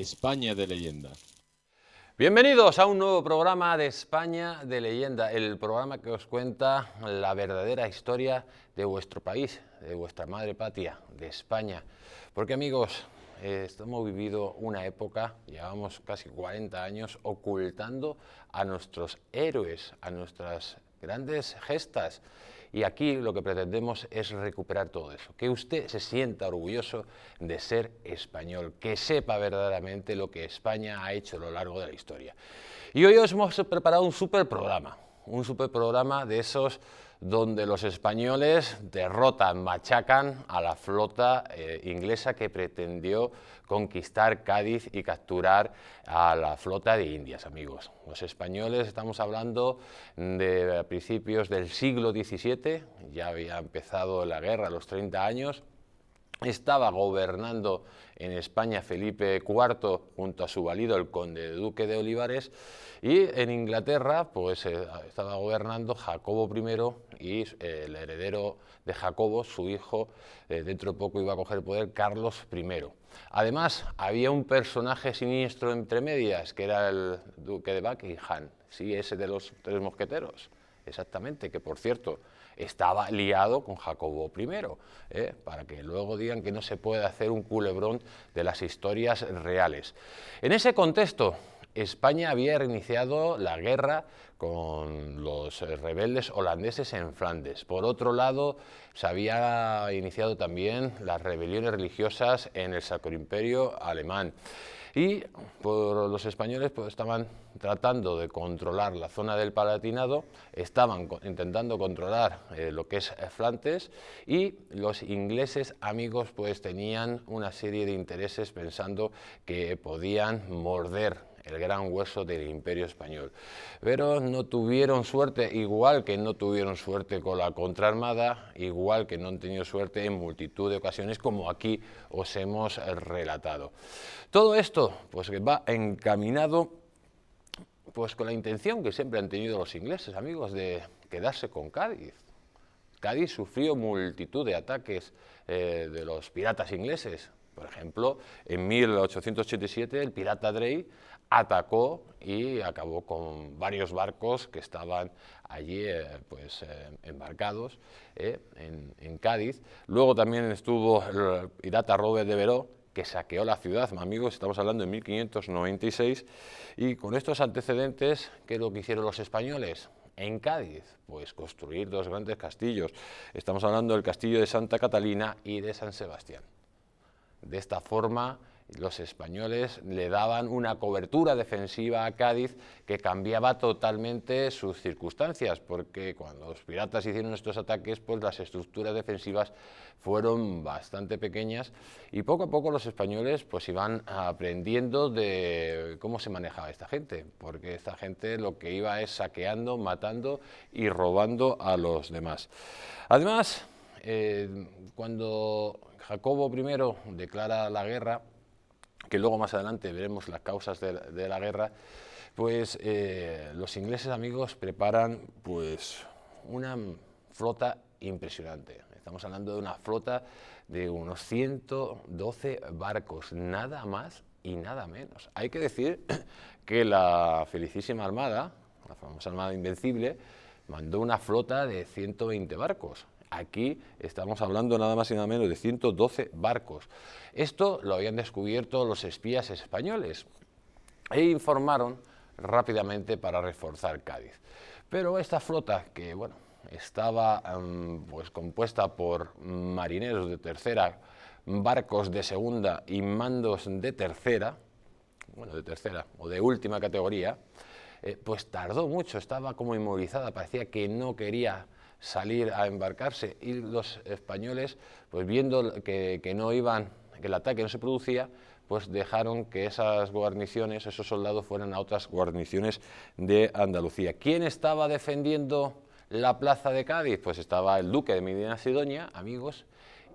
España de leyenda. Bienvenidos a un nuevo programa de España de leyenda, el programa que os cuenta la verdadera historia de vuestro país, de vuestra madre patria, de España. Porque amigos, hemos vivido una época, llevamos casi 40 años ocultando a nuestros héroes, a nuestras grandes gestas. Y aquí lo que pretendemos es recuperar todo eso, que usted se sienta orgulloso de ser español, que sepa verdaderamente lo que España ha hecho a lo largo de la historia. Y hoy os hemos preparado un super programa de esos donde los españoles derrotan, machacan a la flota inglesa que pretendió conquistar Cádiz y capturar a la flota de Indias, amigos. Los españoles, estamos hablando de principios del siglo XVII, ya había empezado la guerra a los 30 años, estaba gobernando en España Felipe IV junto a su valido, el conde duque de Olivares, y en Inglaterra pues estaba gobernando Jacobo I y el heredero de Jacobo, su hijo, dentro de poco iba a coger el poder, Carlos I. Además, había un personaje siniestro entre medias, que era el duque de Buckingham, sí, ese de los tres mosqueteros, exactamente, que por cierto estaba liado con Jacobo I, para que luego digan que no se puede hacer un culebrón de las historias reales. En ese contexto, España había reiniciado la guerra con los rebeldes holandeses en Flandes. Por otro lado, se había iniciado también las rebeliones religiosas en el Sacro Imperio alemán. Y por los españoles pues, estaban tratando de controlar la zona del Palatinado, estaban intentando controlar lo que es Flandes, y los ingleses, amigos, pues tenían una serie de intereses pensando que podían morder el gran hueso del Imperio español. Pero no tuvieron suerte, igual que no tuvieron suerte con la contraarmada, igual que no han tenido suerte en multitud de ocasiones, como aquí os hemos relatado. Todo esto pues va encaminado pues con la intención que siempre han tenido los ingleses, amigos, de quedarse con Cádiz. Cádiz sufrió multitud de ataques de los piratas ingleses. Por ejemplo, en 1887 el pirata Drake atacó y acabó con varios barcos que estaban allí embarcados en Cádiz. Luego también estuvo el pirata Robert de Veró, que saqueó la ciudad, amigos, estamos hablando de 1596, y con estos antecedentes, ¿qué es lo que hicieron los españoles? En Cádiz, pues construir dos grandes castillos. Estamos hablando del castillo de Santa Catalina y de San Sebastián. De esta forma, los españoles le daban una cobertura defensiva a Cádiz que cambiaba totalmente sus circunstancias, porque cuando los piratas hicieron estos ataques, pues las estructuras defensivas fueron bastante pequeñas, y poco a poco los españoles pues iban aprendiendo de cómo se manejaba esta gente, porque esta gente lo que iba es saqueando, matando y robando a los demás. Además, cuando Jacobo I declara la guerra, que luego más adelante veremos las causas de la guerra, pues los ingleses, amigos, preparan pues una flota impresionante. Estamos hablando de una flota de unos 112 barcos, nada más y nada menos. Hay que decir que la felicísima Armada, la famosa Armada Invencible, mandó una flota de 120 barcos. Aquí estamos hablando nada más y nada menos de 112 barcos. Esto lo habían descubierto los espías españoles e informaron rápidamente para reforzar Cádiz. Pero esta flota, que bueno, estaba pues compuesta por marineros de tercera, barcos de segunda y mandos de tercera, bueno, de tercera o de última categoría, pues tardó mucho, estaba como inmovilizada, parecía que no quería salir a embarcarse, y los españoles, pues viendo que no iban, que el ataque no se producía, pues dejaron que esas guarniciones, esos soldados, fueran a otras guarniciones de Andalucía. ¿Quién estaba defendiendo la plaza de Cádiz? Pues estaba el duque de Medina Sidonia, amigos,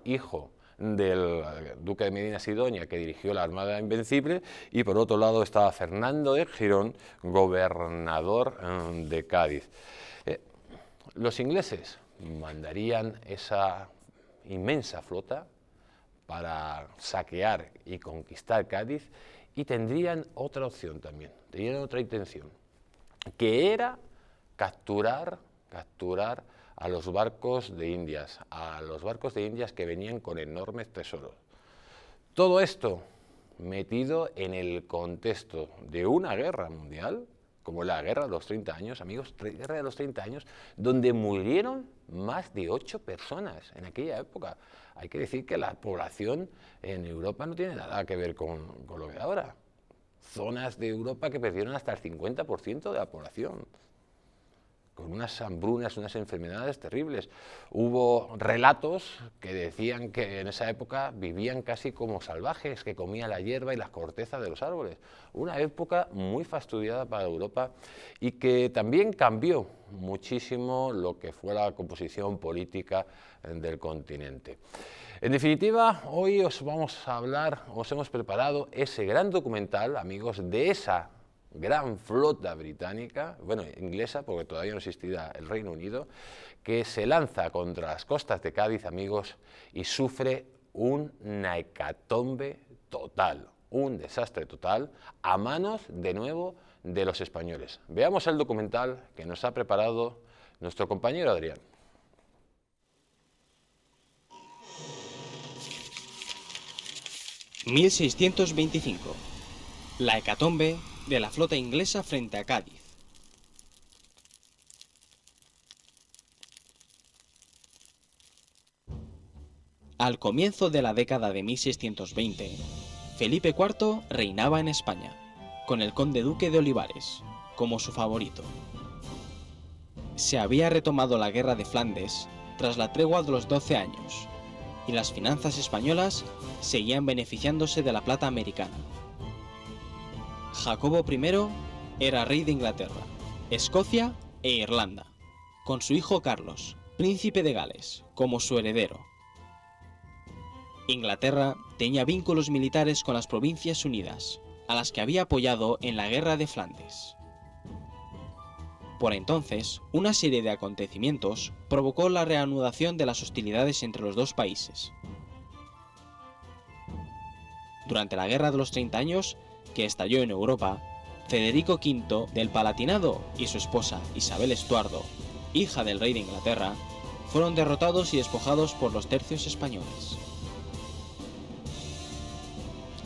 hijo del duque de Medina Sidonia, que dirigió la Armada Invencible, y por otro lado estaba Fernando de Girón, gobernador de Cádiz. Los ingleses mandarían esa inmensa flota para saquear y conquistar Cádiz, y tendrían otra opción también, tenían otra intención, que era capturar a los barcos de Indias, que venían con enormes tesoros. Todo esto metido en el contexto de una guerra mundial, como la Guerra de los 30 años, amigos, Guerra de los 30 años, donde murieron más de 8 personas en aquella época. Hay que decir que la población en Europa no tiene nada que ver con lo de ahora. Zonas de Europa que perdieron hasta el 50% de la población, con unas hambrunas, unas enfermedades terribles. Hubo relatos que decían que en esa época vivían casi como salvajes, que comían la hierba y las cortezas de los árboles. Una época muy fastidiada para Europa y que también cambió muchísimo lo que fue la composición política del continente. En definitiva, hoy os hemos preparado ese gran documental, amigos, de esa gran flota británica, bueno, inglesa, porque todavía no existía el Reino Unido, que se lanza contra las costas de Cádiz, amigos, y sufre una hecatombe total, un desastre total, a manos, de nuevo, de los españoles. Veamos el documental que nos ha preparado nuestro compañero Adrián. ...1625... la hecatombe de la flota inglesa frente a Cádiz. Al comienzo de la década de 1620, Felipe IV reinaba en España, con el conde duque de Olivares como su favorito. Se había retomado la guerra de Flandes tras la tregua de los 12 años, y las finanzas españolas seguían beneficiándose de la plata americana. Jacobo I era rey de Inglaterra, Escocia e Irlanda, con su hijo Carlos, príncipe de Gales, como su heredero. Inglaterra tenía vínculos militares con las Provincias Unidas, a las que había apoyado en la Guerra de Flandes. Por entonces, una serie de acontecimientos provocó la reanudación de las hostilidades entre los dos países. Durante la Guerra de los 30 años, que estalló en Europa, Federico V del Palatinado y su esposa Isabel Estuardo, hija del rey de Inglaterra, fueron derrotados y despojados por los tercios españoles.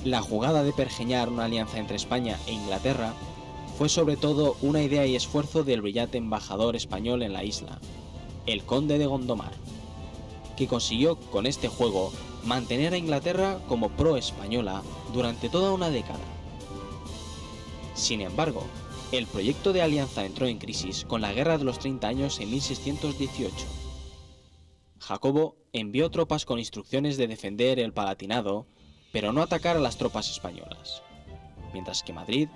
La jugada de pergeñar una alianza entre España e Inglaterra fue sobre todo una idea y esfuerzo del brillante embajador español en la isla, el conde de Gondomar, que consiguió con este juego mantener a Inglaterra como pro-española durante toda una década. Sin embargo, el proyecto de alianza entró en crisis con la Guerra de los 30 años en 1618. Jacobo envió tropas con instrucciones de defender el Palatinado, pero no atacar a las tropas españolas, mientras que Madrid,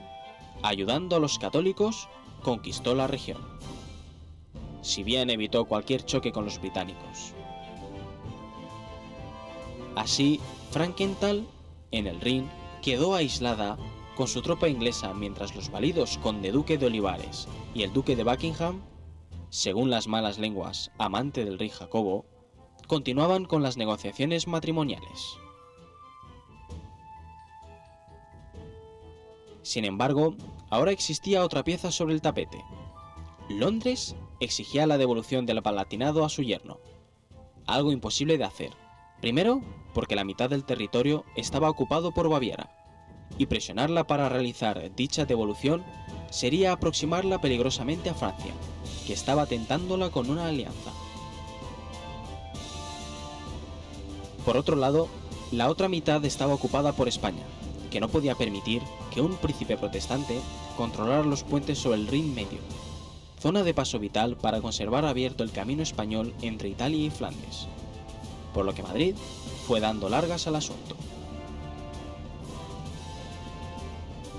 ayudando a los católicos, conquistó la región, si bien evitó cualquier choque con los británicos. Así, Frankenthal, en el Rin, quedó aislada con su tropa inglesa, mientras los válidos conde duque de Olivares y el duque de Buckingham, según las malas lenguas amante del rey Jacobo, continuaban con las negociaciones matrimoniales. Sin embargo, ahora existía otra pieza sobre el tapete. Londres exigía la devolución del Palatinado a su yerno, algo imposible de hacer. Primero, porque la mitad del territorio estaba ocupado por Baviera, y presionarla para realizar dicha devolución sería aproximarla peligrosamente a Francia, que estaba tentándola con una alianza. Por otro lado, la otra mitad estaba ocupada por España, que no podía permitir que un príncipe protestante controlara los puentes sobre el Rin Medio, zona de paso vital para conservar abierto el camino español entre Italia y Flandes, por lo que Madrid fue dando largas al asunto.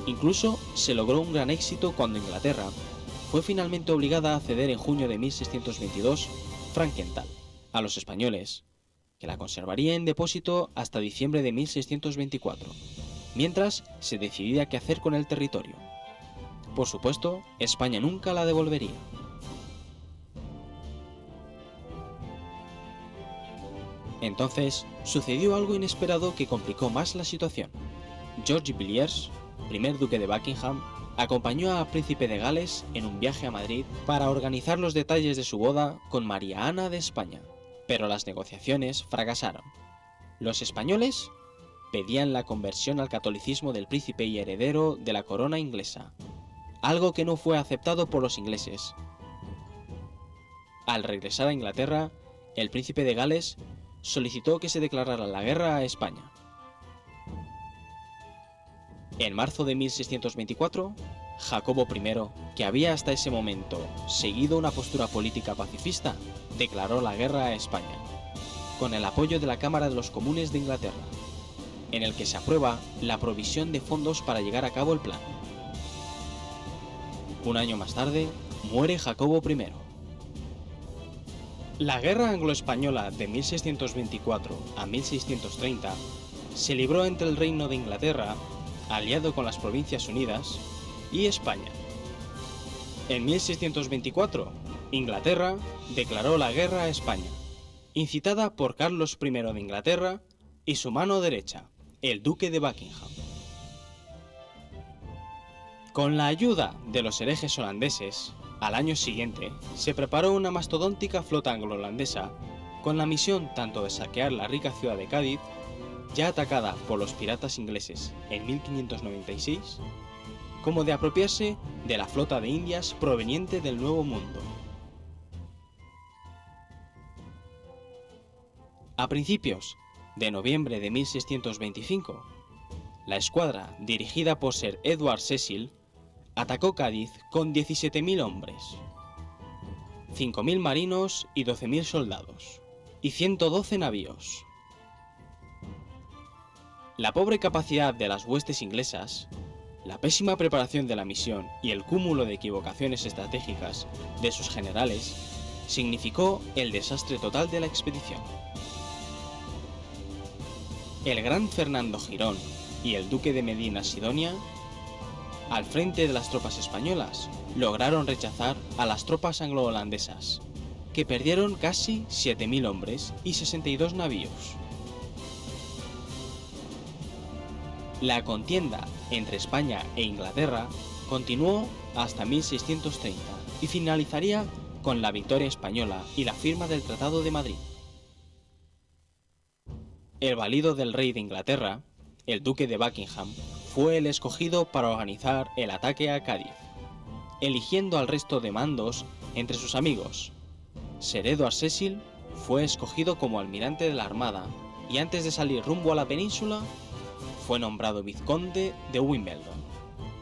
Incluso se logró un gran éxito cuando Inglaterra fue finalmente obligada a ceder en junio de 1622 Frankenthal a los españoles, que la conservaría en depósito hasta diciembre de 1624, mientras se decidía qué hacer con el territorio. Por supuesto, España nunca la devolvería. Entonces, sucedió algo inesperado que complicó más la situación. George Villiers, primer duque de Buckingham, acompañó al príncipe de Gales en un viaje a Madrid para organizar los detalles de su boda con María Ana de España, pero las negociaciones fracasaron. Los españoles pedían la conversión al catolicismo del príncipe y heredero de la corona inglesa, algo que no fue aceptado por los ingleses. Al regresar a Inglaterra, el príncipe de Gales solicitó que se declarara la guerra a España. En marzo de 1624, Jacobo I, que había hasta ese momento seguido una postura política pacifista, declaró la guerra a España, con el apoyo de la Cámara de los Comunes de Inglaterra, en el que se aprueba la provisión de fondos para llevar a cabo el plan. Un año más tarde, muere Jacobo I. La guerra anglo-española de 1624 a 1630 se libró entre el Reino de Inglaterra, aliado con las Provincias Unidas, y España. En 1624, Inglaterra declaró la guerra a España, incitada por Carlos I de Inglaterra y su mano derecha, el duque de Buckingham. Con la ayuda de los herejes holandeses, al año siguiente se preparó una mastodóntica flota anglo-holandesa con la misión tanto de saquear la rica ciudad de Cádiz, ya atacada por los piratas ingleses en 1596, como de apropiarse de la flota de Indias proveniente del Nuevo Mundo. A principios de noviembre de 1625, la escuadra dirigida por Sir Edward Cecil atacó Cádiz con 17.000 hombres, 5.000 marinos y 12.000 soldados, y 112 navíos. La pobre capacidad de las huestes inglesas, la pésima preparación de la misión y el cúmulo de equivocaciones estratégicas de sus generales significó el desastre total de la expedición. El gran Fernando Girón y el duque de Medina Sidonia, al frente de las tropas españolas, lograron rechazar a las tropas anglo-holandesas, que perdieron casi 7.000 hombres y 62 navíos. La contienda entre España e Inglaterra continuó hasta 1630 y finalizaría con la victoria española y la firma del Tratado de Madrid. El valido del rey de Inglaterra, el duque de Buckingham, fue el escogido para organizar el ataque a Cádiz, eligiendo al resto de mandos entre sus amigos. Sir Edward Cecil fue escogido como almirante de la Armada y antes de salir rumbo a la península, fue nombrado vizconde de Wimbledon,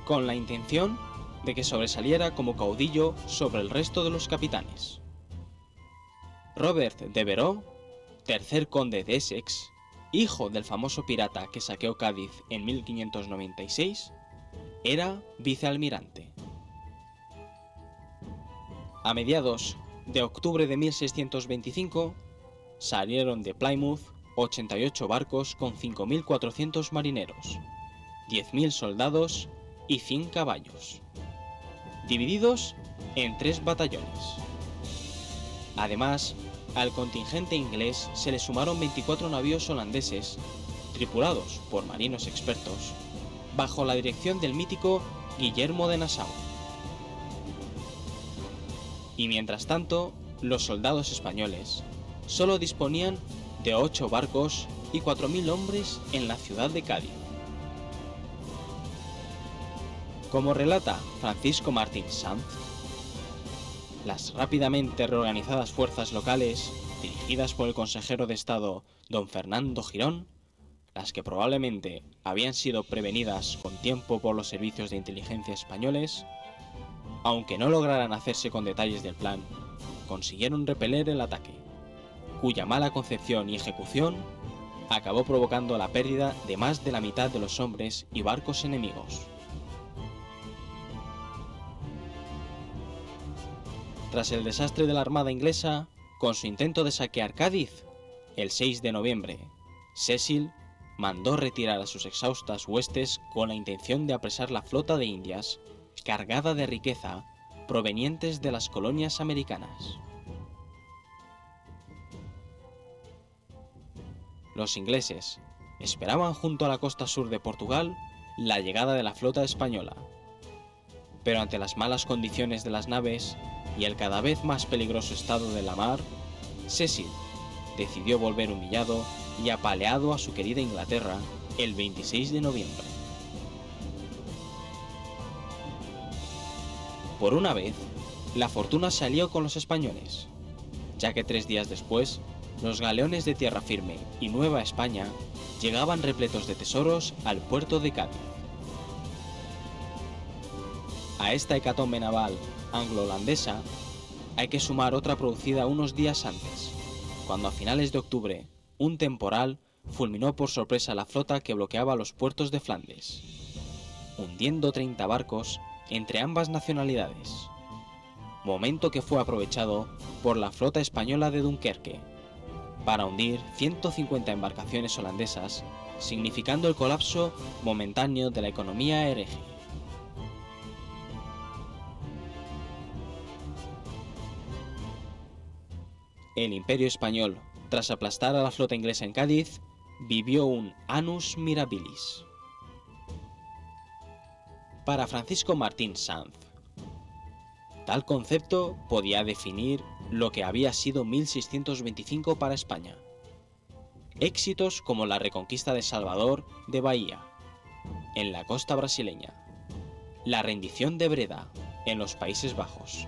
con la intención de que sobresaliera como caudillo sobre el resto de los capitanes. Robert de Veró, tercer conde de Essex, hijo del famoso pirata que saqueó Cádiz en 1596, era vicealmirante. A mediados de octubre de 1625, salieron de Plymouth 88 barcos con 5.400 marineros, 10.000 soldados y 100 caballos, divididos en 3 batallones. Además, al contingente inglés se le sumaron 24 navíos holandeses, tripulados por marinos expertos, bajo la dirección del mítico Guillermo de Nassau. Y mientras tanto, los soldados españoles solo disponían de 8 barcos y 4.000 hombres en la ciudad de Cádiz. Como relata Francisco Martín Sanz, las rápidamente reorganizadas fuerzas locales, dirigidas por el consejero de Estado don Fernando Girón, las que probablemente habían sido prevenidas con tiempo por los servicios de inteligencia españoles, aunque no lograran hacerse con detalles del plan, consiguieron repeler el ataque, cuya mala concepción y ejecución acabó provocando la pérdida de más de la mitad de los hombres y barcos enemigos. Tras el desastre de la Armada inglesa, con su intento de saquear Cádiz, el 6 de noviembre, Cecil mandó retirar a sus exhaustas huestes con la intención de apresar la flota de Indias, cargada de riqueza, provenientes de las colonias americanas. Los ingleses esperaban junto a la costa sur de Portugal la llegada de la flota española. Pero ante las malas condiciones de las naves y el cada vez más peligroso estado de la mar, Cecil decidió volver humillado y apaleado a su querida Inglaterra el 26 de noviembre. Por una vez, la fortuna se alió con los españoles, ya que 3 días después, los galeones de tierra firme y Nueva España llegaban repletos de tesoros al puerto de Cádiz. A esta hecatombe naval anglo-holandesa hay que sumar otra producida unos días antes, cuando a finales de octubre un temporal fulminó por sorpresa la flota que bloqueaba los puertos de Flandes, hundiendo 30 barcos entre ambas nacionalidades, momento que fue aprovechado por la flota española de Dunkerque para hundir 150 embarcaciones holandesas, significando el colapso momentáneo de la economía hereje. El Imperio Español, tras aplastar a la flota inglesa en Cádiz, vivió un annus mirabilis. Para Francisco Martín Sanz, tal concepto podía definir lo que había sido 1625 para España. Éxitos como la reconquista de Salvador de Bahía, en la costa brasileña, la rendición de Breda, en los Países Bajos,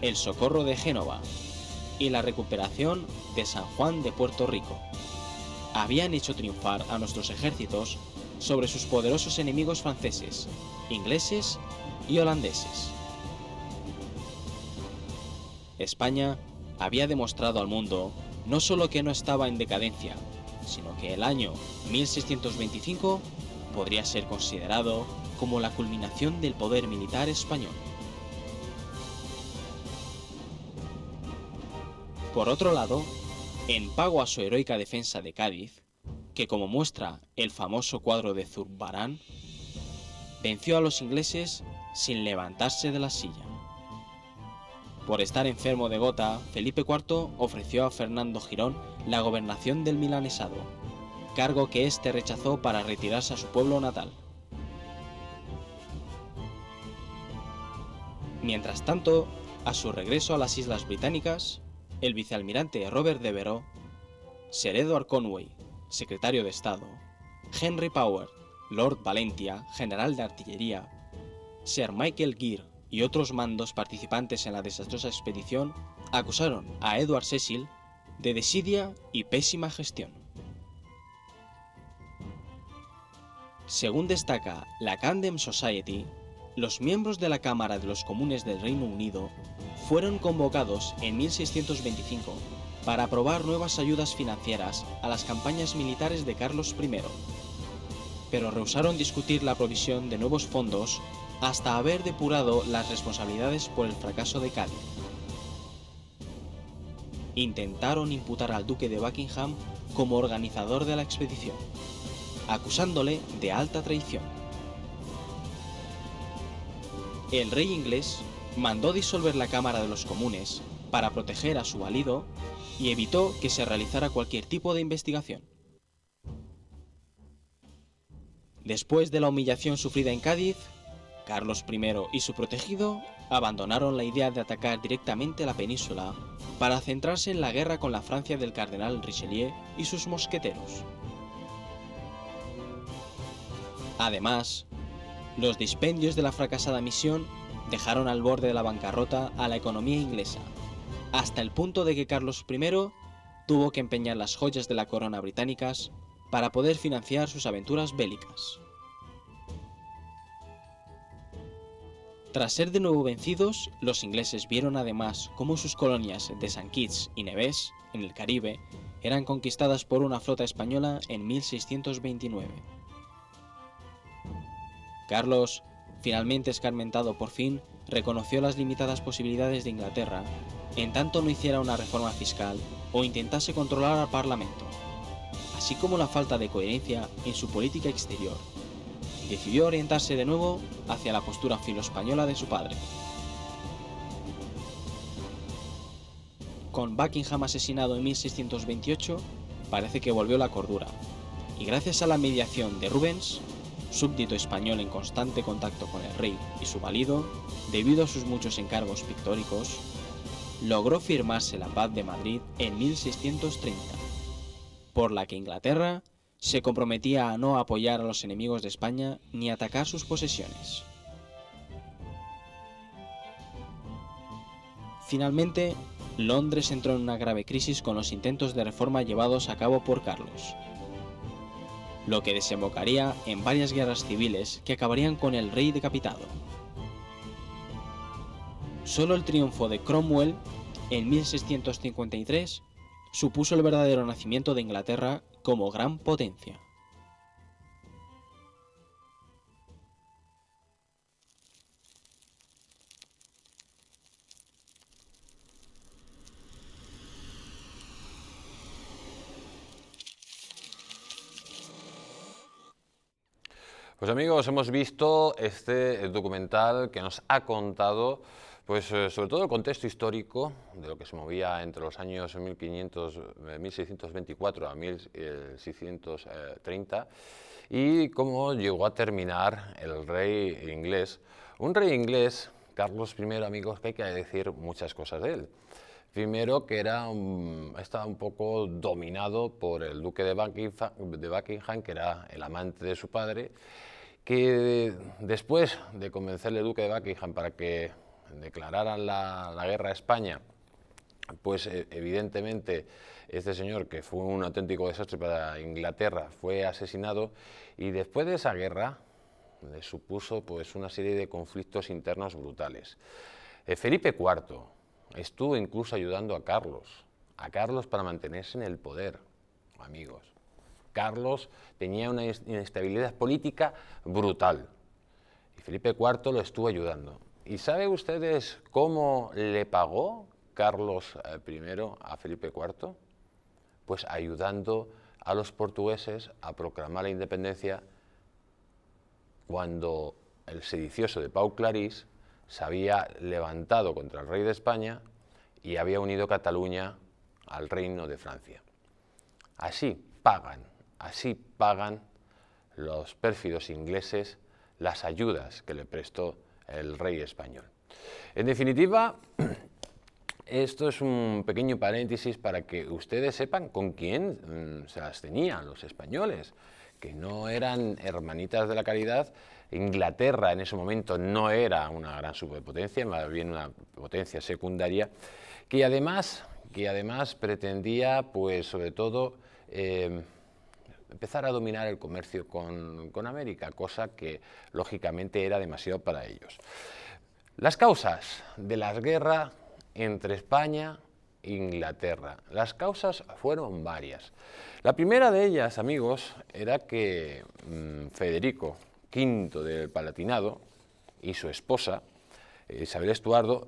el socorro de Génova y la recuperación de San Juan de Puerto Rico, habían hecho triunfar a nuestros ejércitos sobre sus poderosos enemigos franceses, ingleses y holandeses. España había demostrado al mundo no solo que no estaba en decadencia, sino que el año 1625 podría ser considerado como la culminación del poder militar español. Por otro lado, en pago a su heroica defensa de Cádiz, que como muestra el famoso cuadro de Zurbarán, venció a los ingleses sin levantarse de la silla. Por estar enfermo de gota, Felipe IV ofreció a Fernando Girón la gobernación del Milanesado, cargo que éste rechazó para retirarse a su pueblo natal. Mientras tanto, a su regreso a las Islas Británicas, el vicealmirante Robert Devereux, Sir Edward Conway, secretario de Estado, Henry Power, Lord Valentia, general de artillería, Sir Michael Gere y otros mandos participantes en la desastrosa expedición acusaron a Edward Cecil de desidia y pésima gestión. Según destaca la Camden Society, los miembros de la Cámara de los Comunes del Reino Unido fueron convocados en 1625 para aprobar nuevas ayudas financieras a las campañas militares de Carlos I, pero rehusaron discutir la provisión de nuevos fondos hasta haber depurado las responsabilidades por el fracaso de Cádiz. Intentaron imputar al duque de Buckingham como organizador de la expedición, acusándole de alta traición. El rey inglés mandó disolver la Cámara de los Comunes para proteger a su valido y evitó que se realizara cualquier tipo de investigación. Después de la humillación sufrida en Cádiz, Carlos I y su protegido abandonaron la idea de atacar directamente la península para centrarse en la guerra con la Francia del cardenal Richelieu y sus mosqueteros. Además, los dispendios de la fracasada misión dejaron al borde de la bancarrota a la economía inglesa, hasta el punto de que Carlos I tuvo que empeñar las joyas de la corona británicas para poder financiar sus aventuras bélicas. Tras ser de nuevo vencidos, los ingleses vieron además cómo sus colonias de St. Kitts y Nevis, en el Caribe, eran conquistadas por una flota española en 1629. Carlos, finalmente escarmentado por fin, reconoció las limitadas posibilidades de Inglaterra, en tanto no hiciera una reforma fiscal o intentase controlar al Parlamento, así como la falta de coherencia en su política exterior. Decidió orientarse de nuevo hacia la postura filo-española de su padre. Con Buckingham asesinado en 1628, parece que volvió la cordura, y gracias a la mediación de Rubens, súbdito español en constante contacto con el rey y su valido, debido a sus muchos encargos pictóricos, logró firmarse la Paz de Madrid en 1630, por la que Inglaterra se comprometía a no apoyar a los enemigos de España ni atacar sus posesiones. Finalmente, Londres entró en una grave crisis con los intentos de reforma llevados a cabo por Carlos, lo que desembocaría en varias guerras civiles que acabarían con el rey decapitado. Solo el triunfo de Cromwell en 1653 supuso el verdadero nacimiento de Inglaterra como gran potencia. Pues amigos, hemos visto este documental que nos ha contado pues, sobre todo el contexto histórico de lo que se movía entre los años 1624 a 1630 y cómo llegó a terminar el rey inglés. Un rey inglés, Carlos I, amigos, que hay que decir muchas cosas de él. Primero, que estaba un poco dominado por el duque de Buckingham, que era el amante de su padre, que después de convencerle al duque de Buckingham para que declararan la guerra a España, pues evidentemente este señor, que fue un auténtico desastre para Inglaterra, fue asesinado, y después de esa guerra le supuso pues una serie de conflictos internos brutales. Felipe IV estuvo incluso ayudando a Carlos para mantenerse en el poder, amigos. Carlos tenía una inestabilidad política brutal y Felipe IV lo estuvo ayudando. ¿Y saben ustedes cómo le pagó Carlos I a Felipe IV? Pues ayudando a los portugueses a proclamar la independencia cuando el sedicioso de Pau Clarís se había levantado contra el rey de España y había unido Cataluña al reino de Francia. Así pagan los pérfidos ingleses las ayudas que le prestó el rey español. En definitiva, esto es un pequeño paréntesis para que ustedes sepan con quién se las tenían los españoles, que no eran hermanitas de la caridad. Inglaterra en ese momento no era una gran superpotencia, más bien una potencia secundaria, que además pretendía, pues sobre todo, empezar a dominar el comercio con América, cosa que lógicamente era demasiado para ellos. Las causas de la guerra entre España e Inglaterra. Las causas fueron varias. La primera de ellas, amigos, era que Federico V del Palatinado y su esposa, Isabel Estuardo,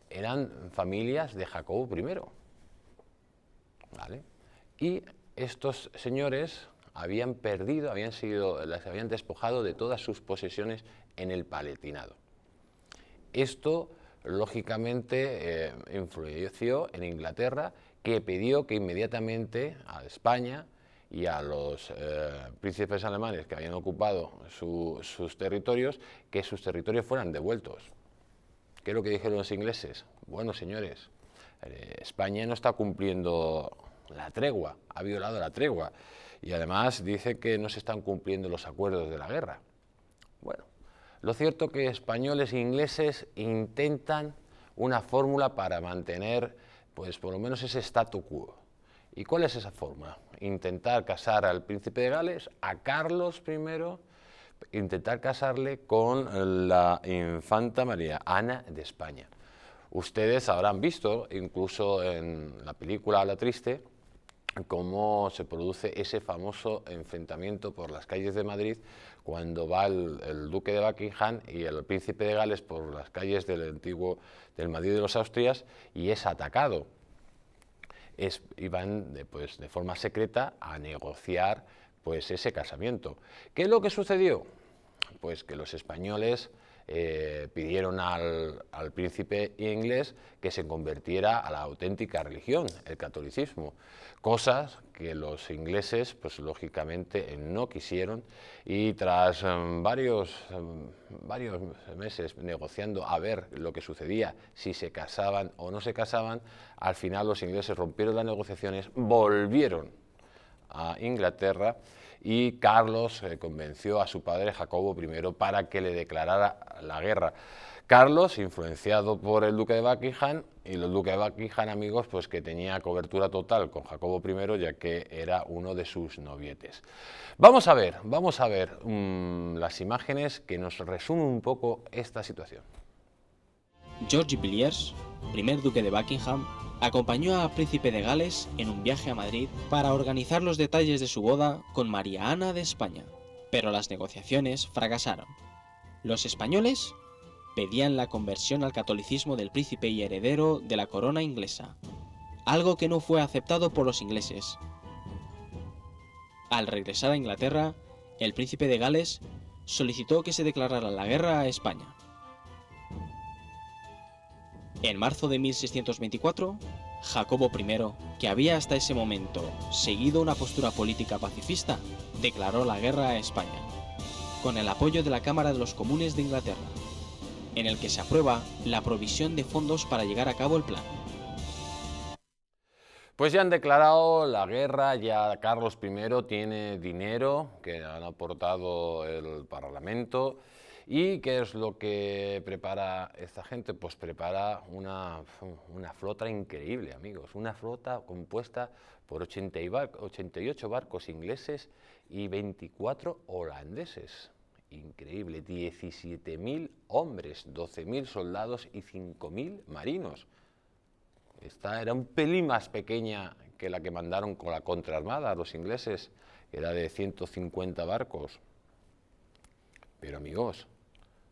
eran familias de Jacobo I. ¿Vale? Y estos señores habían les habían despojado de todas sus posesiones en el Palatinado. Esto, lógicamente, influenció en Inglaterra, que pidió que inmediatamente a España y a los príncipes alemanes que habían ocupado sus territorios, que sus territorios fueran devueltos. ¿Qué es lo que dijeron los ingleses? Bueno, señores, España no está cumpliendo la tregua, ha violado la tregua, y además dice que no se están cumpliendo los acuerdos de la guerra. Bueno, lo cierto es que españoles e ingleses intentan una fórmula para mantener, pues por lo menos ese statu quo. ¿Y cuál es esa fórmula? Intentar casar al príncipe de Gales, a Carlos I, intentar casarle con la infanta María Ana de España. Ustedes habrán visto, incluso en la película La Triste, cómo se produce ese famoso enfrentamiento por las calles de Madrid cuando va el duque de Buckingham y el príncipe de Gales por las calles del Madrid de los Austrias y es atacado. Y van de forma secreta a negociar pues, ese casamiento. ¿Qué es lo que sucedió? Pues que los españoles pidieron al príncipe inglés que se convirtiera a la auténtica religión, el catolicismo, cosas que los ingleses, pues lógicamente no quisieron, y tras varios meses negociando a ver lo que sucedía, si se casaban o no se casaban, al final los ingleses rompieron las negociaciones, volvieron a Inglaterra, y Carlos convenció a su padre Jacobo I para que le declarara la guerra. Carlos, influenciado por el duque de Buckingham, y el duque de Buckingham, amigos, pues que tenía cobertura total con Jacobo I, ya que era uno de sus novietes. Vamos a ver las imágenes que nos resumen un poco esta situación. George Villiers, primer duque de Buckingham, acompañó al príncipe de Gales en un viaje a Madrid para organizar los detalles de su boda con María Ana de España, pero las negociaciones fracasaron. Los españoles pedían la conversión al catolicismo del príncipe y heredero de la corona inglesa, algo que no fue aceptado por los ingleses. Al regresar a Inglaterra, el príncipe de Gales solicitó que se declarara la guerra a España. En marzo de 1624, Jacobo I, que había hasta ese momento seguido una postura política pacifista, declaró la guerra a España, con el apoyo de la Cámara de los Comunes de Inglaterra, en el que se aprueba la provisión de fondos para llevar a cabo el plan. Pues ya han declarado la guerra, ya Carlos I tiene dinero que han aportado el Parlamento. ¿Y qué es lo que prepara esta gente? Pues prepara una flota increíble, amigos, una flota compuesta por 88 barcos ingleses y 24 holandeses. Increíble, 17.000 hombres, 12.000 soldados y 5.000 marinos. Esta era un pelín más pequeña que la que mandaron con la contraarmada los ingleses, que era de 150 barcos. Pero amigos,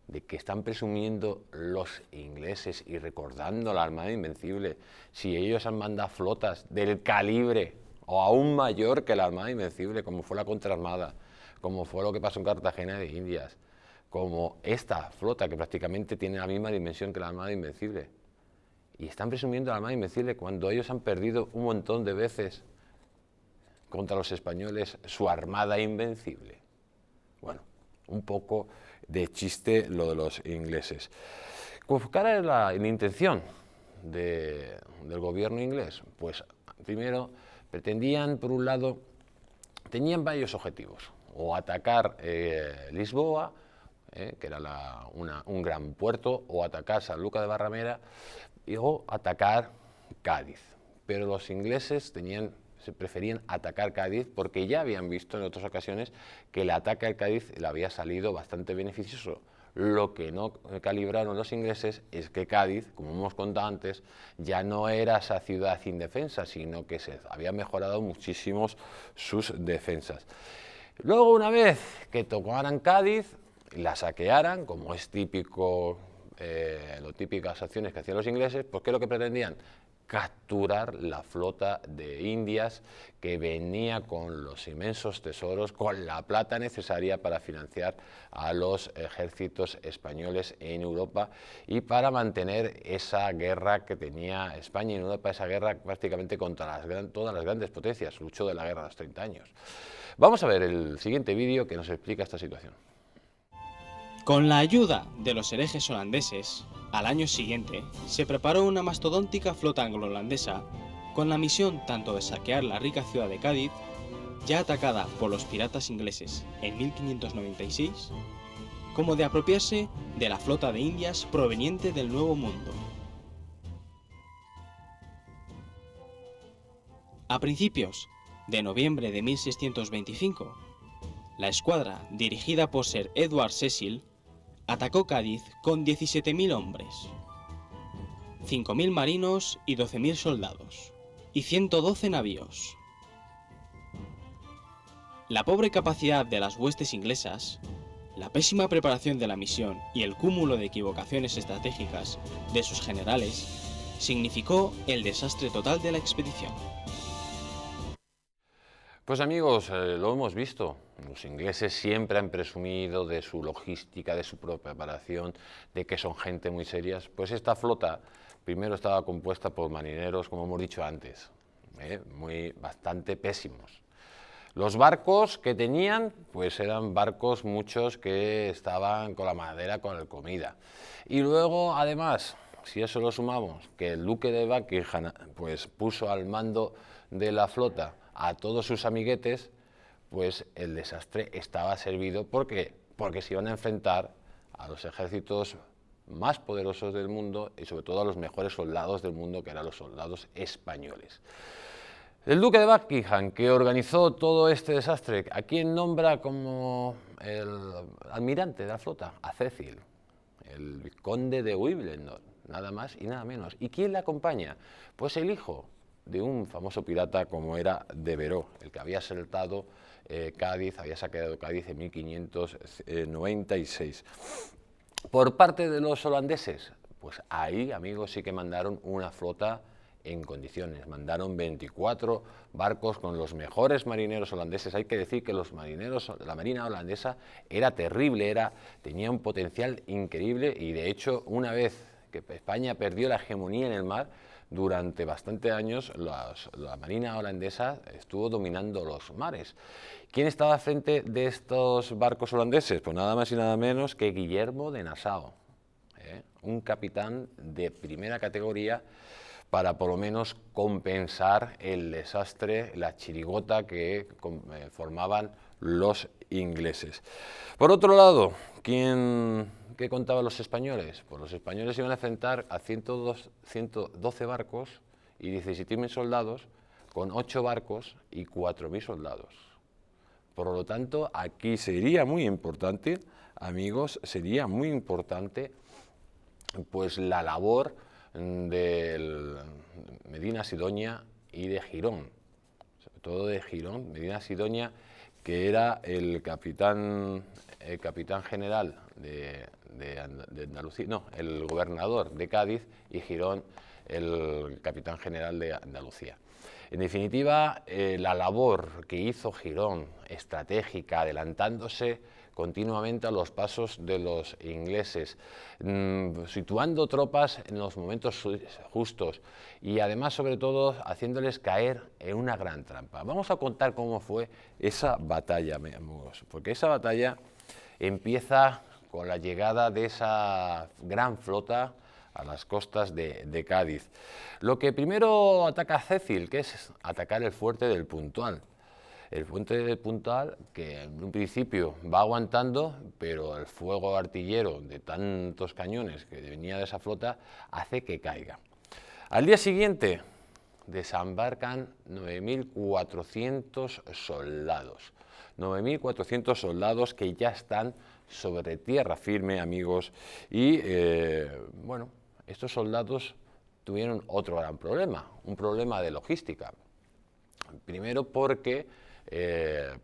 ¿de qué están presumiendo los ingleses y recordando la Armada Invencible si ellos han mandado flotas del calibre o aún mayor que la Armada Invencible, como fue la contraarmada, como fue lo que pasó en Cartagena de Indias, como esta flota que prácticamente tiene la misma dimensión que la Armada Invencible? Y están presumiendo la Armada Invencible cuando ellos han perdido un montón de veces contra los españoles su Armada Invencible. Bueno, un poco de chiste lo de los ingleses. ¿Cuál era la intención del gobierno inglés? Pues primero pretendían, por un lado, tenían varios objetivos, o atacar Lisboa, que era un gran puerto, o atacar Sanlúcar de Barrameda, o atacar Cádiz. Pero los ingleses se preferían atacar Cádiz porque ya habían visto en otras ocasiones que el ataque al Cádiz le había salido bastante beneficioso. Lo que no calibraron los ingleses es que Cádiz, como hemos contado antes, ya no era esa ciudad indefensa, sino que se había mejorado muchísimo sus defensas. Luego, una vez que tocaran Cádiz, la saquearan, como es típico, típicas acciones que hacían los ingleses, pues ¿qué es lo que pretendían? Capturar la flota de Indias que venía con los inmensos tesoros, con la plata necesaria para financiar a los ejércitos españoles en Europa y para mantener esa guerra que tenía España en Europa, esa guerra prácticamente contra todas las grandes potencias, luchó de la guerra de los 30 años. Vamos a ver el siguiente vídeo que nos explica esta situación. Con la ayuda de los herejes holandeses, al año siguiente se preparó una mastodóntica flota anglo-holandesa con la misión tanto de saquear la rica ciudad de Cádiz, ya atacada por los piratas ingleses en 1596, como de apropiarse de la flota de Indias proveniente del Nuevo Mundo. A principios de noviembre de 1625, la escuadra dirigida por Sir Edward Cecil atacó Cádiz con 17.000 hombres, 5.000 marinos y 12.000 soldados, y 112 navíos. La pobre capacidad de las huestes inglesas, la pésima preparación de la misión y el cúmulo de equivocaciones estratégicas de sus generales significó el desastre total de la expedición. Pues amigos, lo hemos visto. Los ingleses siempre han presumido de su logística, de su preparación, de que son gente muy serias. Pues esta flota primero estaba compuesta por marineros, como hemos dicho antes, bastante pésimos. Los barcos que tenían, pues eran barcos muchos que estaban con la madera, con la comida. Y luego, además, si eso lo sumamos, que el duque de Buckingham pues puso al mando de la flota a todos sus amiguetes, pues el desastre estaba servido. ¿Por qué? Porque se iban a enfrentar a los ejércitos más poderosos del mundo y sobre todo a los mejores soldados del mundo, que eran los soldados españoles. El duque de Buckingham, que organizó todo este desastre, ¿a quién nombra como el almirante de la flota? A Cecil, el conde de Wimbledon, nada más y nada menos. ¿Y quién le acompaña? Pues el hijo de un famoso pirata como era Devereux, el que había asaltado Cádiz, había saqueado Cádiz en 1596. Por parte de los holandeses, pues ahí, amigos, sí que mandaron una flota en condiciones. Mandaron 24 barcos con los mejores marineros holandeses. Hay que decir que los marineros, la marina holandesa era terrible, tenía un potencial increíble, y de hecho, una vez que España perdió la hegemonía en el mar, durante bastantes años la marina holandesa estuvo dominando los mares. ¿Quién estaba al frente de estos barcos holandeses? Pues nada más y nada menos que Guillermo de Nassau, un capitán de primera categoría, para por lo menos compensar el desastre, la chirigota que formaban los ingleses. Por otro lado, ¿qué contaban los españoles? Pues los españoles iban a enfrentar a 112 barcos y 17.000 soldados, con 8 barcos y 4.000 soldados. Por lo tanto, aquí sería muy importante, amigos, sería muy importante pues la labor de Medina Sidonia y de Girón, sobre todo de Girón. Medina Sidonia, que era el capitán general de Andalucía, no, el gobernador de Cádiz, y Girón, el capitán general de Andalucía. En definitiva, la labor que hizo Girón, estratégica, adelantándose continuamente a los pasos de los ingleses, situando tropas en los momentos justos y además, sobre todo, haciéndoles caer en una gran trampa. Vamos a contar cómo fue esa batalla, amigos, porque esa batalla empieza con la llegada de esa gran flota a las costas de Cádiz. Lo que primero ataca Cecil, que es atacar el fuerte del Puntal. El fuerte del Puntal, que en un principio va aguantando, pero el fuego artillero de tantos cañones que venía de esa flota hace que caiga. Al día siguiente desembarcan 9.400 soldados. 9.400 soldados que ya están sobre tierra firme, amigos, y bueno, estos soldados tuvieron otro gran problema, un problema de logística. Primero porque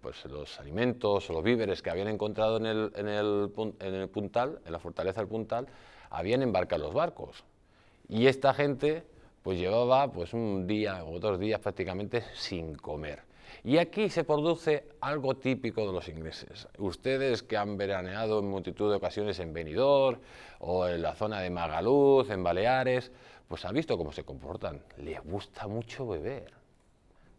pues los alimentos o los víveres que habían encontrado en el Puntal, en la fortaleza del Puntal, habían embarcado los barcos. Y esta gente pues llevaba pues un día o 2 días prácticamente sin comer. Y aquí se produce algo típico de los ingleses. Ustedes que han veraneado en multitud de ocasiones en Benidorm o en la zona de Magaluf, en Baleares, pues han visto cómo se comportan. Les gusta mucho beber.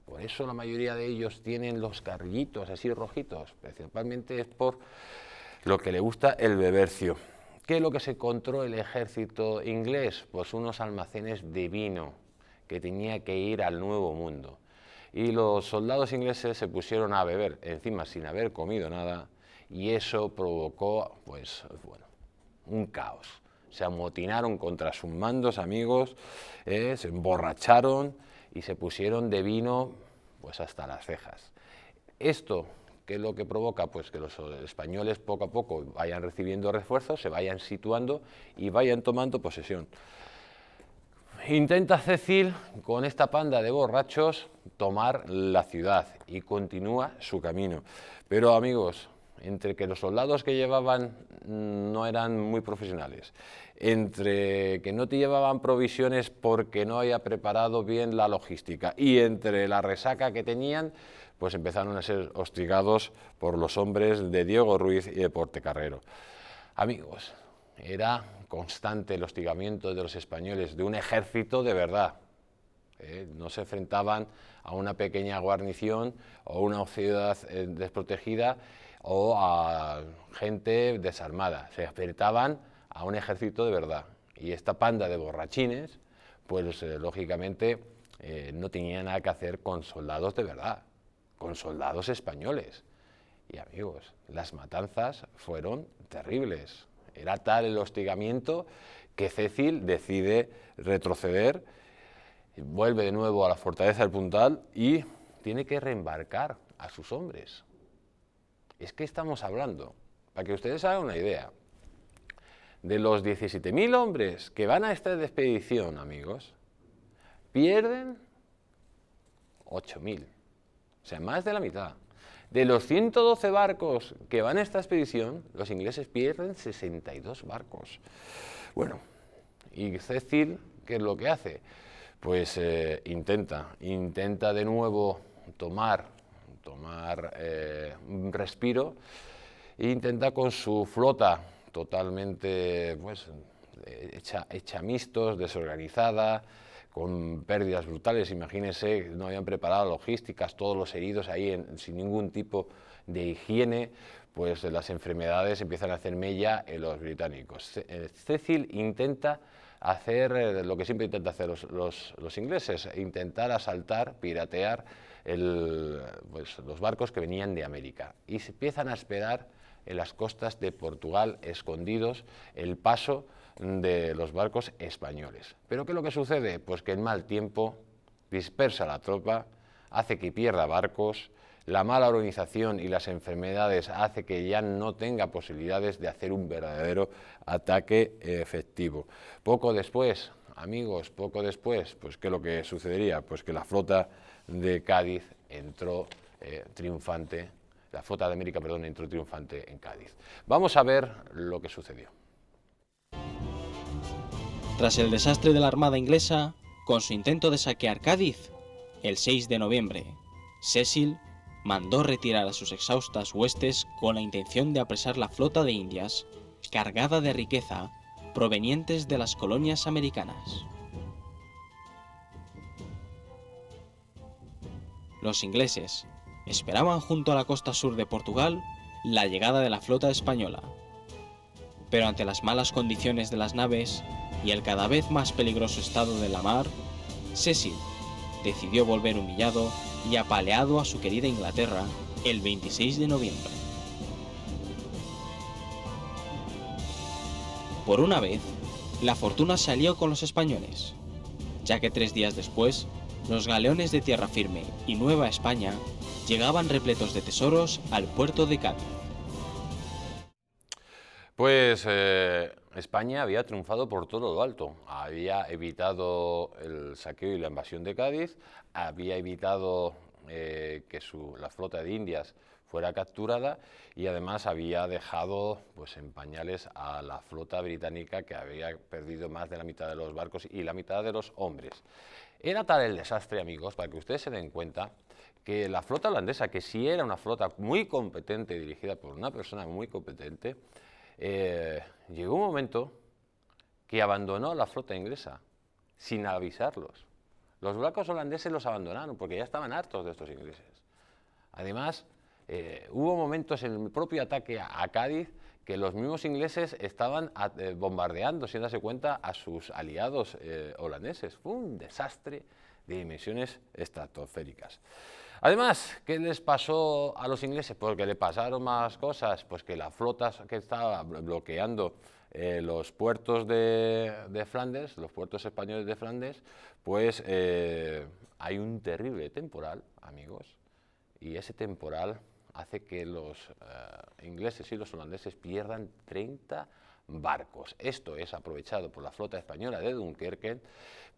Por eso la mayoría de ellos tienen los carrillitos así rojitos. Principalmente es por lo que le gusta el bebercio. ¿Qué es lo que se encontró el ejército inglés? Pues unos almacenes de vino que tenía que ir al Nuevo Mundo. Y los soldados ingleses se pusieron a beber, encima sin haber comido nada, y eso provocó, pues, bueno, un caos. Se amotinaron contra sus mandos, amigos, se emborracharon y se pusieron de vino, pues, hasta las cejas. Esto, ¿qué es lo que provoca? Pues que los españoles poco a poco vayan recibiendo refuerzos, se vayan situando y vayan tomando posesión. Intenta Cecil, con esta panda de borrachos, tomar la ciudad y continúa su camino. Pero, amigos, entre que los soldados que llevaban no eran muy profesionales, entre que no te llevaban provisiones porque no había preparado bien la logística y entre la resaca que tenían, pues empezaron a ser hostigados por los hombres de Diego Ruiz y de Portocarrero. Amigos, era constante el hostigamiento de los españoles, de un ejército de verdad. No se enfrentaban a una pequeña guarnición o una ciudad desprotegida o a gente desarmada, se enfrentaban a un ejército de verdad. Y esta panda de borrachines, pues lógicamente no tenía nada que hacer con soldados de verdad, con soldados españoles. Y amigos, las matanzas fueron terribles. Era tal el hostigamiento que Cecil decide retroceder, vuelve de nuevo a la fortaleza del Puntal y tiene que reembarcar a sus hombres. Es que estamos hablando, para que ustedes hagan una idea, de los 17.000 hombres que van a esta expedición, amigos, pierden 8.000, o sea, más de la mitad. De los 112 barcos que van a esta expedición, los ingleses pierden 62 barcos. Bueno, y Cecil, ¿qué es lo que hace? Pues intenta de nuevo tomar un respiro e intenta con su flota totalmente pues, hecha mistos, desorganizada, con pérdidas brutales. Imagínense, no habían preparado logísticas, todos los heridos ahí sin ningún tipo de higiene, pues las enfermedades empiezan a hacer mella en los británicos. Cecil intenta hacer lo que siempre intentan hacer los ingleses, intentar asaltar, piratear los barcos que venían de América. Y se empiezan a esperar en las costas de Portugal, escondidos, el paso de los barcos españoles. Pero ¿qué es lo que sucede? Pues que el mal tiempo dispersa la tropa, hace que pierda barcos, la mala organización y las enfermedades hace que ya no tenga posibilidades de hacer un verdadero ataque efectivo. Poco después, amigos, pues ¿qué es lo que sucedería? Pues que la flota de Cádiz entró triunfante, la flota de América, perdón, entró triunfante en Cádiz. Vamos a ver lo que sucedió. Tras el desastre de la Armada inglesa, con su intento de saquear Cádiz, el 6 de noviembre, Cecil mandó retirar a sus exhaustas huestes con la intención de apresar la flota de Indias, cargada de riqueza provenientes de las colonias americanas. Los ingleses esperaban junto a la costa sur de Portugal la llegada de la flota española, pero ante las malas condiciones de las naves y el cada vez más peligroso estado de la mar, Cecil decidió volver humillado y apaleado a su querida Inglaterra el 26 de noviembre. Por una vez, la fortuna salió con los españoles, ya que 3 días después, los galeones de tierra firme y Nueva España llegaban repletos de tesoros al puerto de Cádiz. Pues España había triunfado por todo lo alto, había evitado el saqueo y la invasión de Cádiz, había evitado que la flota de Indias fuera capturada y además había dejado pues, en pañales a la flota británica, que había perdido más de la mitad de los barcos y la mitad de los hombres. Era tal el desastre, amigos, para que ustedes se den cuenta, que la flota holandesa, que sí era una flota muy competente, dirigida por una persona muy competente, llegó un momento que abandonó la flota inglesa sin avisarlos. Los barcos holandeses los abandonaron porque ya estaban hartos de estos ingleses. Además, hubo momentos en el propio ataque a Cádiz que los mismos ingleses estaban bombardeando, sin darse cuenta, a sus aliados holandeses. Fue un desastre de dimensiones estratosféricas. Además, ¿qué les pasó a los ingleses? Porque le pasaron más cosas, pues que la flota que estaba bloqueando los puertos de Flandes, los puertos españoles de Flandes, pues hay un terrible temporal, amigos, y ese temporal hace que los ingleses y los holandeses pierdan 30 barcos. Esto es aprovechado por la flota española de Dunkerque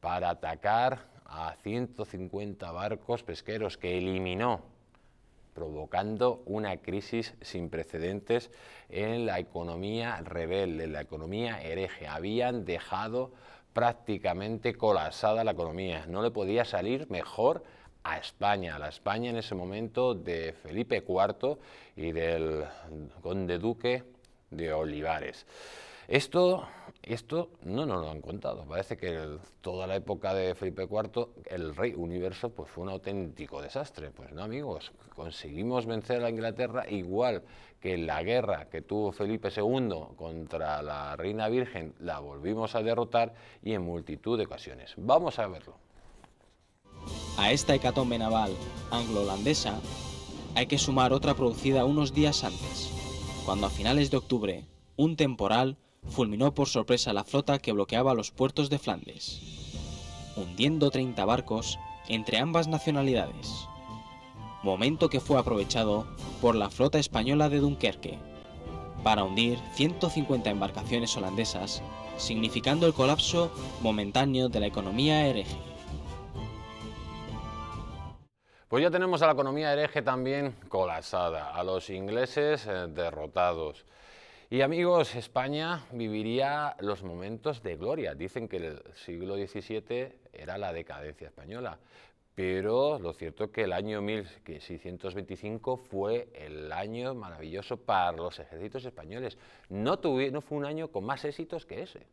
para atacar a 150 barcos pesqueros que eliminó, provocando una crisis sin precedentes en la economía rebelde, en la economía hereje. Habían dejado prácticamente colapsada la economía, no le podía salir mejor a España, a la España en ese momento de Felipe IV y del conde duque de Olivares. Esto no nos lo han contado. Parece que toda la época de Felipe IV, el rey universo, pues fue un auténtico desastre. Pues no, amigos, conseguimos vencer a Inglaterra igual que en la guerra que tuvo Felipe II contra la reina virgen, la volvimos a derrotar y en multitud de ocasiones. Vamos a verlo. A esta hecatombe naval anglo-holandesa hay que sumar otra producida unos días antes, cuando a finales de octubre un temporal fulminó por sorpresa la flota que bloqueaba los puertos de Flandes, hundiendo 30 barcos entre ambas nacionalidades, momento que fue aprovechado por la flota española de Dunkerque para hundir 150 embarcaciones holandesas, significando el colapso momentáneo de la economía hereje. Pues ya tenemos a la economía hereje también colapsada, a los ingleses derrotados. Y amigos, España viviría los momentos de gloria. Dicen que el siglo XVII era la decadencia española, pero lo cierto es que el año 1625 fue el año maravilloso para los ejércitos españoles. No fue un año con más éxitos que ese.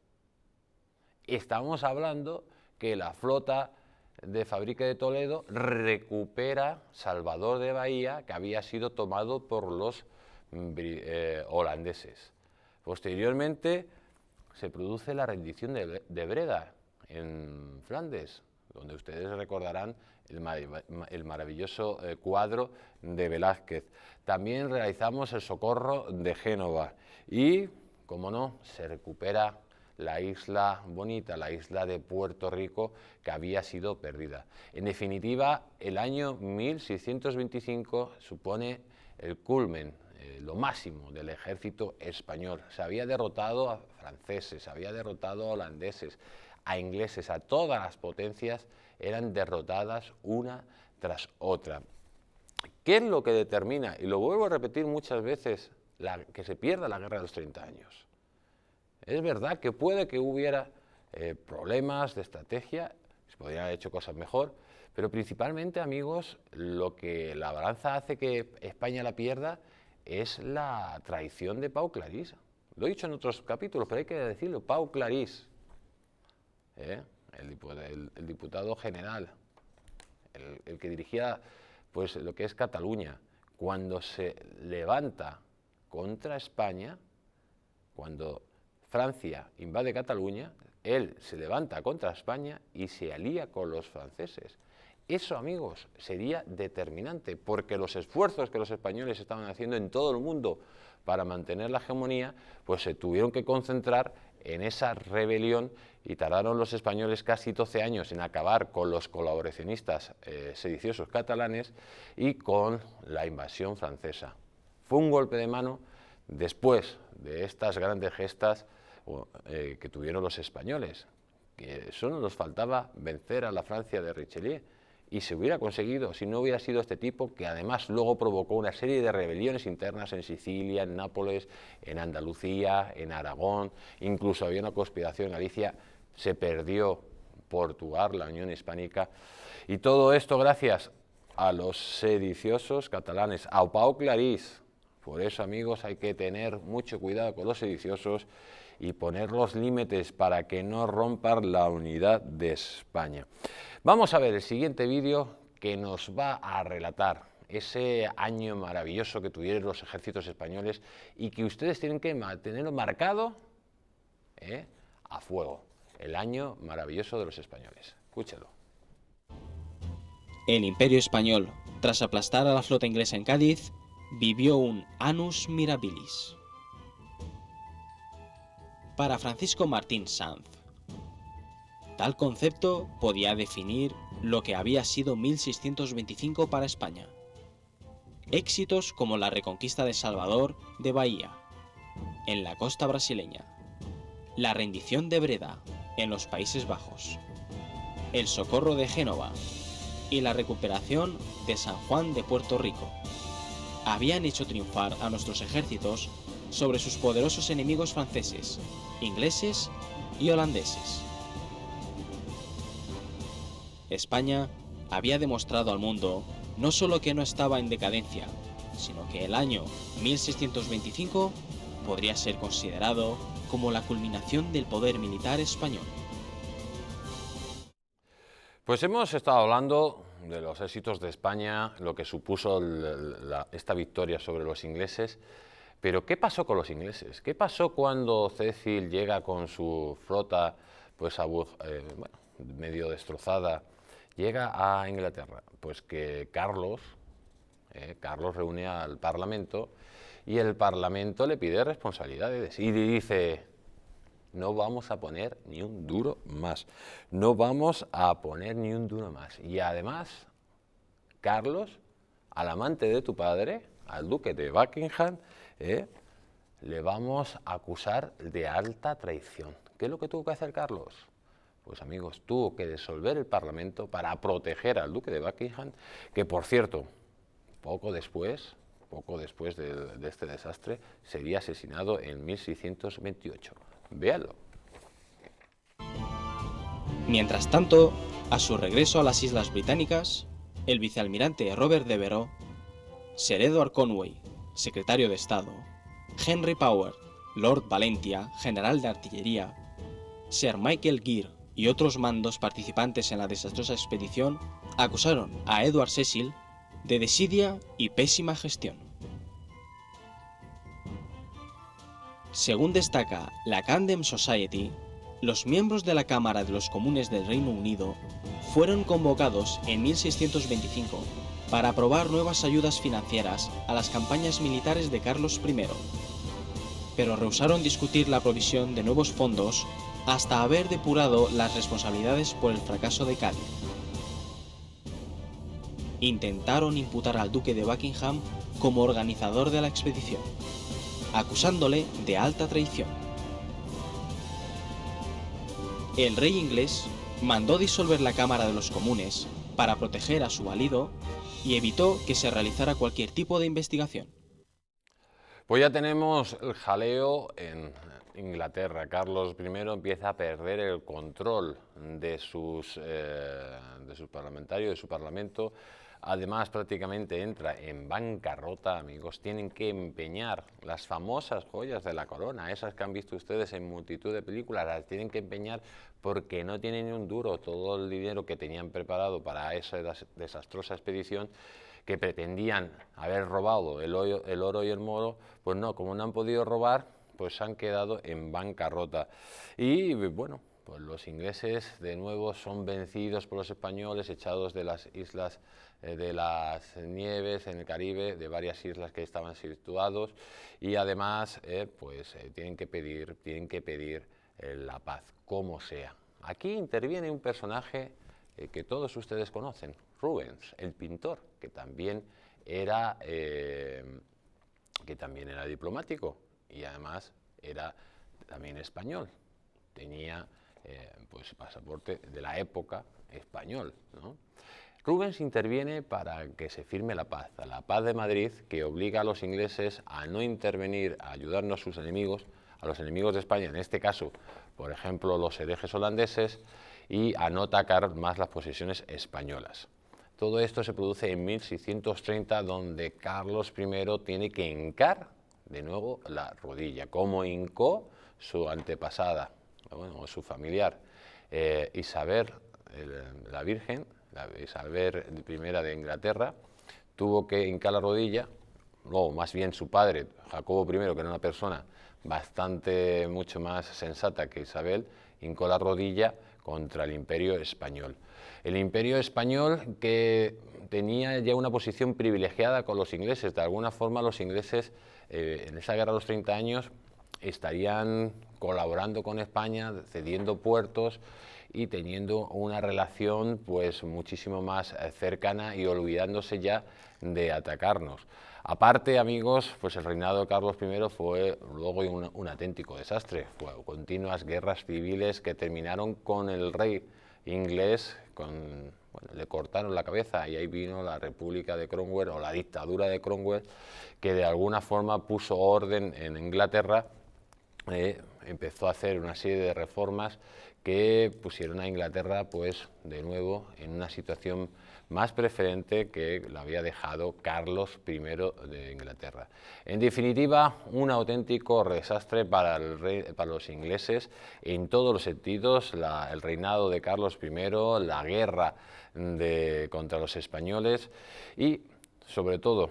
Estamos hablando que la flota de Fabrique de Toledo recupera Salvador de Bahía, que había sido tomado por los holandeses. Posteriormente se produce la rendición de Breda en Flandes, donde ustedes recordarán el maravilloso cuadro de Velázquez. También realizamos el socorro de Génova y, como no, se recupera la isla bonita, la isla de Puerto Rico, que había sido perdida. En definitiva, el año 1625 supone el culmen, lo máximo del ejército español. Se había derrotado a franceses, se había derrotado a holandeses, a ingleses, a todas las potencias eran derrotadas una tras otra. ¿Qué es lo que determina? Y lo vuelvo a repetir muchas veces, que se pierda la guerra de los 30 años. Es verdad que puede que hubiera problemas de estrategia, se podrían haber hecho cosas mejor, pero principalmente, amigos, lo que la balanza hace que España la pierda es la traición de Pau Clarís. Lo he dicho en otros capítulos, pero hay que decirlo, Pau Clarís, el diputado general, el que dirigía pues, lo que es Cataluña, cuando se levanta contra España, cuando Francia invade Cataluña, él se levanta contra España y se alía con los franceses. Eso, amigos, sería determinante, porque los esfuerzos que los españoles estaban haciendo en todo el mundo para mantener la hegemonía, pues se tuvieron que concentrar en esa rebelión y tardaron los españoles casi 12 años en acabar con los colaboracionistas sediciosos catalanes y con la invasión francesa. Fue un golpe de mano después de estas grandes gestas que tuvieron los españoles, que solo nos faltaba vencer a la Francia de Richelieu, y se hubiera conseguido si no hubiera sido este tipo, que además luego provocó una serie de rebeliones internas en Sicilia, en Nápoles, en Andalucía, en Aragón, incluso había una conspiración en Galicia, se perdió Portugal, la Unión Hispánica, y todo esto gracias a los sediciosos catalanes, a Pau Clarís. Por eso, amigos, hay que tener mucho cuidado con los sediciosos y poner los límites para que no rompan la unidad de España. Vamos a ver el siguiente vídeo que nos va a relatar ese año maravilloso que tuvieron los ejércitos españoles y que ustedes tienen que tenerlo marcado a fuego. El año maravilloso de los españoles. Escúchelo. El Imperio Español, tras aplastar a la flota inglesa en Cádiz, vivió un annus mirabilis. Para Francisco Martín Sanz, tal concepto podía definir lo que había sido 1625 para España. Éxitos como la reconquista de Salvador de Bahía, en la costa brasileña, la rendición de Breda, en los Países Bajos, el socorro de Génova y la recuperación de San Juan de Puerto Rico, habían hecho triunfar a nuestros ejércitos sobre sus poderosos enemigos franceses, ingleses y holandeses. España había demostrado al mundo no solo que no estaba en decadencia, sino que el año 1625 podría ser considerado como la culminación del poder militar español. Pues hemos estado hablando de los éxitos de España, lo que supuso esta victoria sobre los ingleses, pero ¿qué pasó con los ingleses? ¿Qué pasó cuando Cecil llega con su flota pues medio destrozada, llega a Inglaterra? Pues que Carlos reúne al Parlamento y el Parlamento le pide responsabilidades y le dice: no vamos a poner ni un duro más, no vamos a poner ni un duro más. Y además, Carlos, al amante de tu padre, al duque de Buckingham, le vamos a acusar de alta traición. ¿Qué es lo que tuvo que hacer Carlos? Pues amigos, tuvo que disolver el Parlamento para proteger al duque de Buckingham, que por cierto, poco después de este desastre, sería asesinado en 1628. Véanlo. Mientras tanto, a su regreso a las Islas Británicas, el vicealmirante Robert Devereux, Sir Edward Conway, secretario de Estado, Henry Power, Lord Valentia, general de artillería, Sir Michael Gere y otros mandos participantes en la desastrosa expedición acusaron a Edward Cecil de desidia y pésima gestión. Según destaca la Camden Society, los miembros de la Cámara de los Comunes del Reino Unido fueron convocados en 1625 para aprobar nuevas ayudas financieras a las campañas militares de Carlos I, pero rehusaron discutir la provisión de nuevos fondos hasta haber depurado las responsabilidades por el fracaso de Cádiz. Intentaron imputar al duque de Buckingham como organizador de la expedición, acusándole de alta traición. El rey inglés mandó disolver la Cámara de los Comunes para proteger a su valido y evitó que se realizara cualquier tipo de investigación. Pues ya tenemos el jaleo en Inglaterra. Carlos I empieza a perder el control de sus parlamentarios, de su parlamento. Además, prácticamente entra en bancarrota, amigos. Tienen que empeñar las famosas joyas de la corona, esas que han visto ustedes en multitud de películas, las tienen que empeñar porque no tienen ni un duro. Todo el dinero que tenían preparado para esa desastrosa expedición, que pretendían haber robado el oro y el moro, pues no, como no han podido robar, pues han quedado en bancarrota. Y bueno, pues los ingleses de nuevo son vencidos por los españoles, echados de las islas de las Nieves en el Caribe, de varias islas que estaban situados, y además tienen que pedir la paz, como sea. Aquí interviene un personaje que todos ustedes conocen, Rubens, el pintor, que también era diplomático y además era también español. Tenía pasaporte de la época español, ¿no? Rubens interviene para que se firme la paz de Madrid, que obliga a los ingleses a no intervenir, a ayudarnos a sus enemigos, a los enemigos de España, en este caso, por ejemplo, los herejes holandeses, y a no atacar más las posesiones españolas. Todo esto se produce en 1630, donde Carlos I tiene que hincar de nuevo la rodilla, como hincó su antepasada, o su familiar, Isabel la Virgen, Isabel I de Inglaterra, tuvo que hincar la rodilla, o más bien su padre, Jacobo I, que era una persona mucho más sensata que Isabel, hincó la rodilla contra el Imperio Español. El Imperio Español, que tenía ya una posición privilegiada con los ingleses. De alguna forma los ingleses en esa guerra de los 30 años estarían colaborando con España, cediendo puertos y teniendo una relación pues muchísimo más cercana y olvidándose ya de atacarnos. Aparte, amigos, pues el reinado de Carlos I fue luego un auténtico desastre. Fue continuas guerras civiles que terminaron con el rey inglés, le cortaron la cabeza, y ahí vino la República de Cromwell, o la dictadura de Cromwell, que de alguna forma puso orden en Inglaterra empezó a hacer una serie de reformas que pusieron a Inglaterra, pues, de nuevo en una situación más preferente que la había dejado Carlos I de Inglaterra. En definitiva, un auténtico desastre para los ingleses en todos los sentidos, el reinado de Carlos I, la guerra contra los españoles y, sobre todo,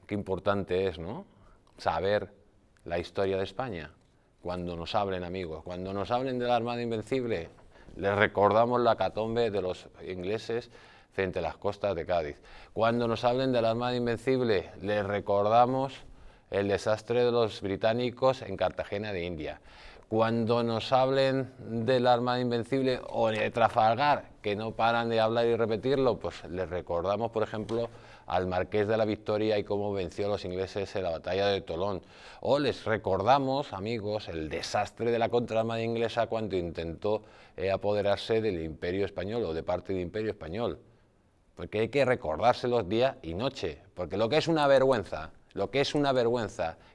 qué importante es, ¿no?, saber la historia de España. Cuando nos hablen, amigos, cuando nos hablen de la Armada Invencible, les recordamos la hecatombe de los ingleses frente a las costas de Cádiz. Cuando nos hablen de la Armada Invencible, les recordamos el desastre de los británicos en Cartagena de India. Cuando nos hablen de la Armada Invencible o de Trafalgar, que no paran de hablar y repetirlo, pues les recordamos, por ejemplo, al Marqués de la Victoria y cómo venció a los ingleses en la batalla de Tolón. O les recordamos, amigos, el desastre de la contraarmada inglesa cuando intentó apoderarse del Imperio Español o de parte del Imperio Español. Porque hay que recordárselos día y noche, porque lo que es una vergüenza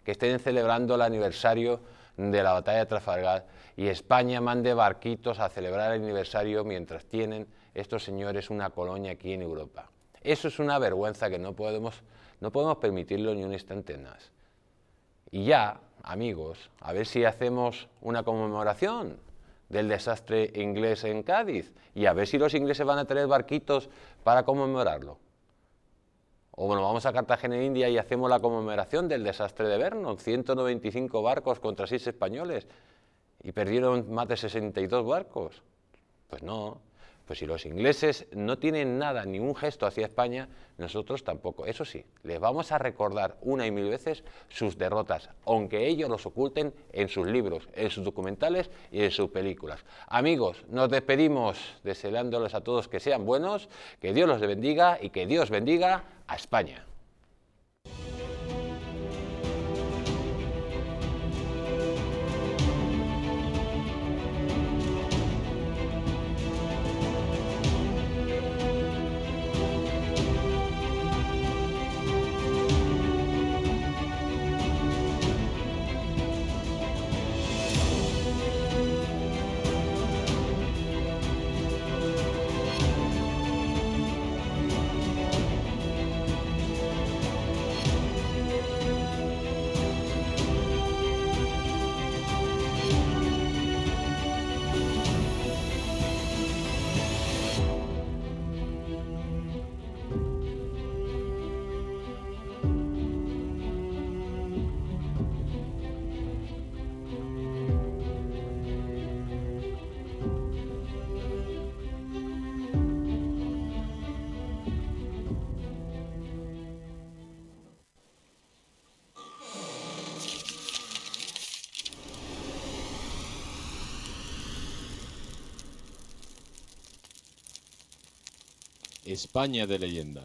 que estén celebrando el aniversario de la batalla de Trafalgar y España mande barquitos a celebrar el aniversario mientras tienen estos señores una colonia aquí en Europa. Eso es una vergüenza que no podemos permitirlo ni un instante más. Y ya, amigos, a ver si hacemos una conmemoración del desastre inglés en Cádiz y a ver si los ingleses van a tener barquitos para conmemorarlo. O bueno, vamos a Cartagena de India y hacemos la conmemoración del desastre de Vernon, 195 barcos contra 6 españoles y perdieron más de 62 barcos. Pues no, pues si los ingleses no tienen nada, ni un gesto hacia España, nosotros tampoco. Eso sí, les vamos a recordar una y mil veces sus derrotas, aunque ellos los oculten en sus libros, en sus documentales y en sus películas. Amigos, nos despedimos deseándoles a todos que sean buenos, que Dios los bendiga y que Dios bendiga a España. España de leyenda.